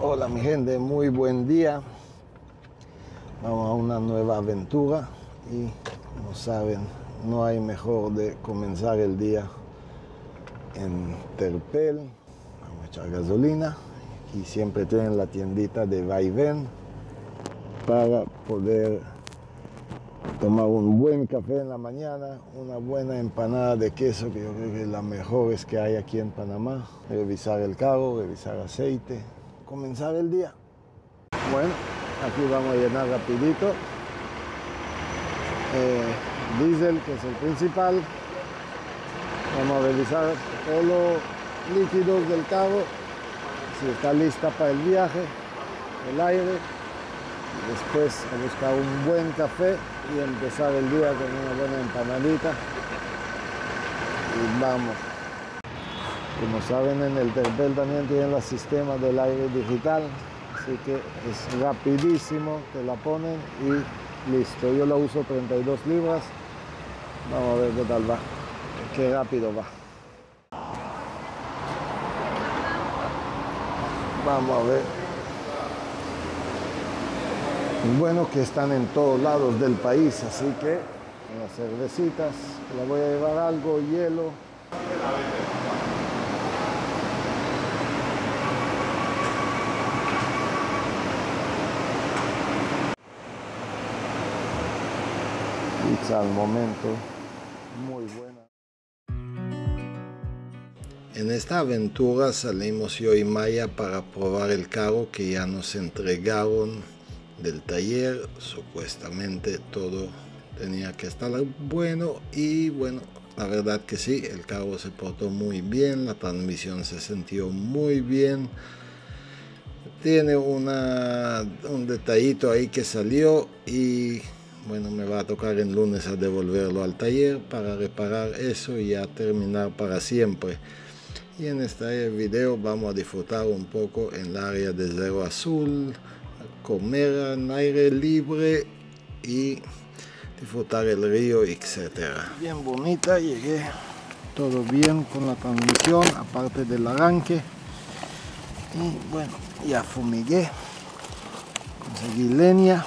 Hola mi gente, muy buen día. Vamos a una nueva aventura y como saben, no hay mejor de comenzar el día en Terpel. Vamos a echar gasolina y siempre tienen la tiendita de vaivén para poder tomar un buen café en la mañana, una buena empanada de queso, que yo creo que es la mejor que hay aquí en Panamá. Revisar el carro, revisar aceite, comenzar el día. Bueno, aquí vamos a llenar rapidito. Diésel, que es el principal. Vamos a revisar todos los líquidos del carro, si está lista para el viaje, el aire. Después a buscar un buen café y empezar el día con una buena empanadita. Y vamos. Como saben, en el Terpel también tienen el sistema del aire digital. Así que es rapidísimo, te la ponen y listo. Yo la uso 32 libras. Vamos a ver qué tal va. Qué rápido va. Vamos a ver. Bueno, que están en todos lados del país, así que las cervecitas, la voy a llevar algo, hielo. Pizza al momento, muy buena. En esta aventura salimos yo y Maya para probar el carro que ya nos entregaron del taller. Supuestamente todo tenía que estar bueno y bueno, la verdad que sí, el carro se portó muy bien, la transmisión se sintió muy bien. Tiene un detallito ahí que salió y bueno, me va a tocar el lunes a devolverlo al taller para reparar eso y ya terminar para siempre. Y en este video vamos a disfrutar un poco en el área de Cerro Azul, comer en aire libre y disfrutar el río, etcétera. Bien bonita, llegué todo bien con la transmisión, aparte del arranque. Y bueno, ya fumigué, conseguí leña,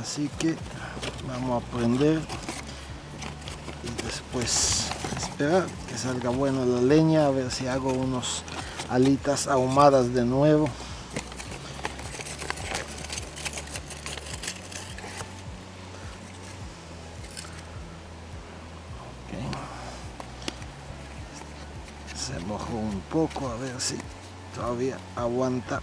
así que vamos a prender y después esperar que salga buena la leña, a ver si hago unos alitas ahumadas de nuevo. Se mojó un poco, a ver si todavía aguanta.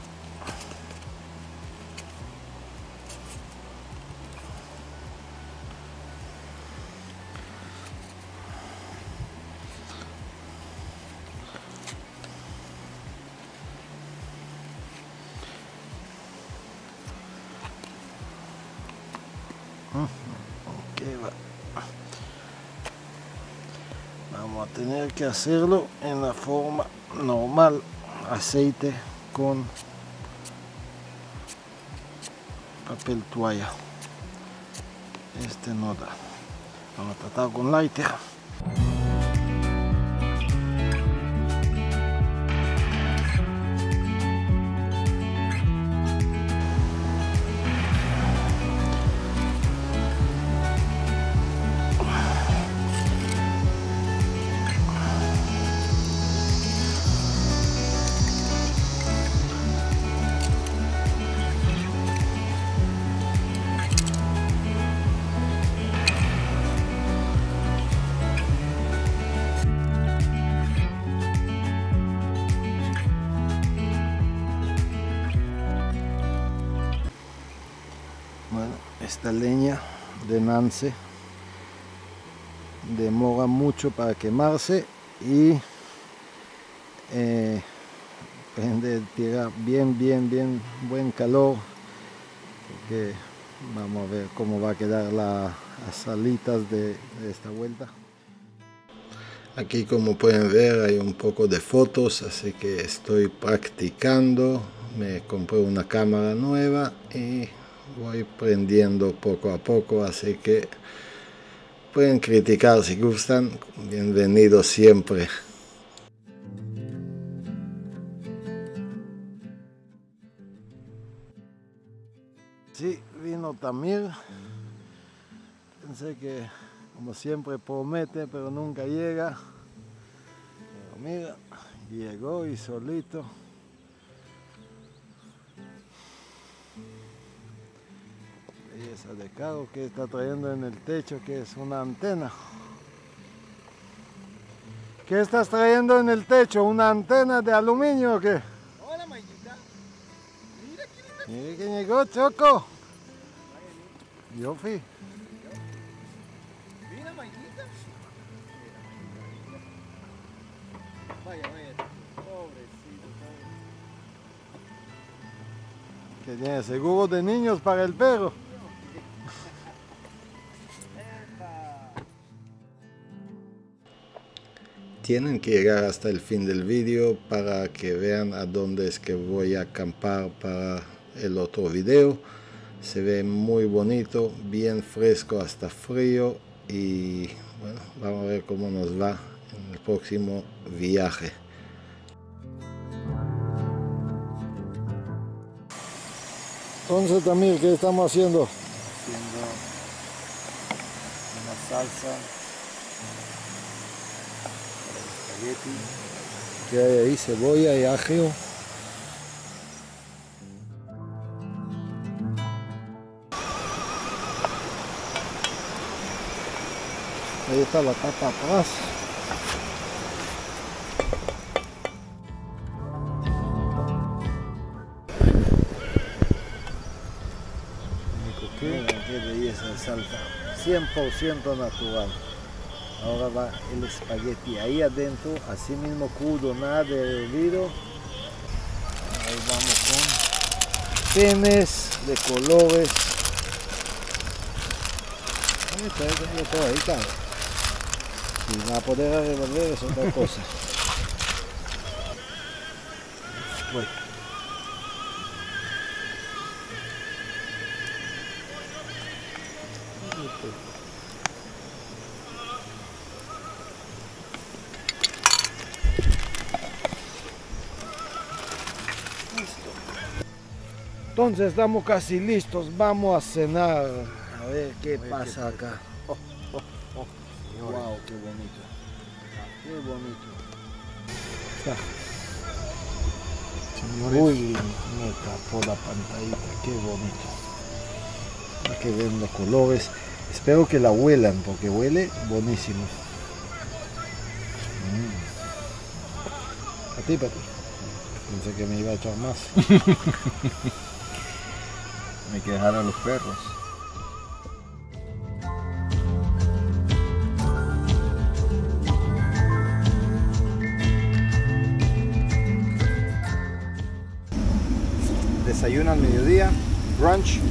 Okay, vamos a tener que hacerlo en la forma normal, aceite con papel toalla. Este no da. Vamos a tratar con lighter. Bueno, esta leña de Nance demora mucho para quemarse y tira bien buen calor, porque vamos a ver cómo va a quedar las alitas de esta vuelta. Aquí, como pueden ver, hay un poco de fotos, así que estoy practicando. Me compré una cámara nueva y voy prendiendo poco a poco, así que pueden criticar si gustan, bienvenidos siempre. Sí, vino Tamir. Pensé que, como siempre, promete, pero nunca llega. Pero mira, llegó y solito. Belleza de carro que está trayendo en el techo, que es una antena. ¿Qué estás trayendo en el techo? ¿Una antena de aluminio o qué? Hola, Mayita. Mira quién está. Mire quién llegó, Choco. Yo fui. Mira, Mayita. Vaya, vaya. Pobrecito, pobre. Que tiene seguro de niños para el perro. Tienen que llegar hasta el fin del vídeo para que vean a dónde es que voy a acampar para el otro video. Se ve muy bonito, bien fresco hasta frío y bueno, vamos a ver cómo nos va en el próximo viaje. Entonces también, ¿qué estamos haciendo? Haciendo una salsa para espagueti. ¿Qué hay ahí? Cebolla y ajo. Ahí está la tapa atrás. Miren qué belleza de salsa, 100% natural. Ahora va el espagueti ahí adentro, así mismo crudo, nada de hervido. Ahí vamos con penes de colores. Ahí está, tengo todo ahí, claro. Si va a poder revolver es otra cosa. Bueno. Entonces estamos casi listos, vamos a cenar. A ver qué pasa acá. Wow, qué bonito. Qué bonito. Está. Señores. Uy, me tapó la pantallita, qué bonito. Hay que ver los colores. Espero que la huelan porque huele buenísimo. A ti, Pati. Pensé que me iba a echar más. Hay que dejar a los perros. Desayuno al mediodía, brunch.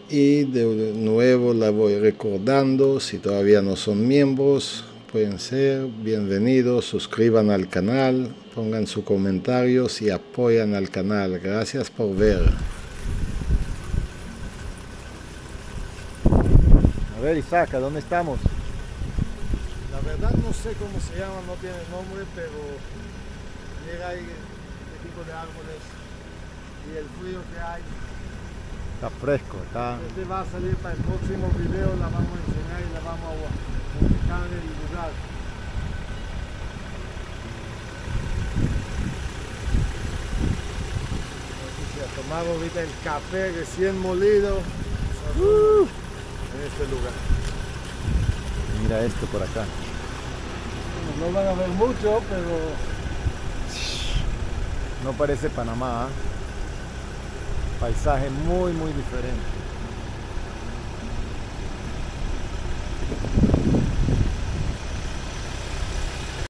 Y de nuevo la voy recordando, si todavía no son miembros, pueden ser bienvenidos, suscriban al canal, pongan sus comentarios y apoyan al canal. Gracias por ver. A ver, Isaac, ¿a dónde estamos? La verdad no sé cómo se llama, no tiene nombre, pero mira ahí qué tipo de árboles y el frío que hay. Está fresco, está... Este va a salir para el próximo video, la vamos a enseñar y la vamos a publicar en el lugar. Se ha tomado ahorita el café recién molido en este lugar. Mira esto por acá. No van a ver mucho, pero No parece Panamá, ¿eh? Paisaje muy diferente.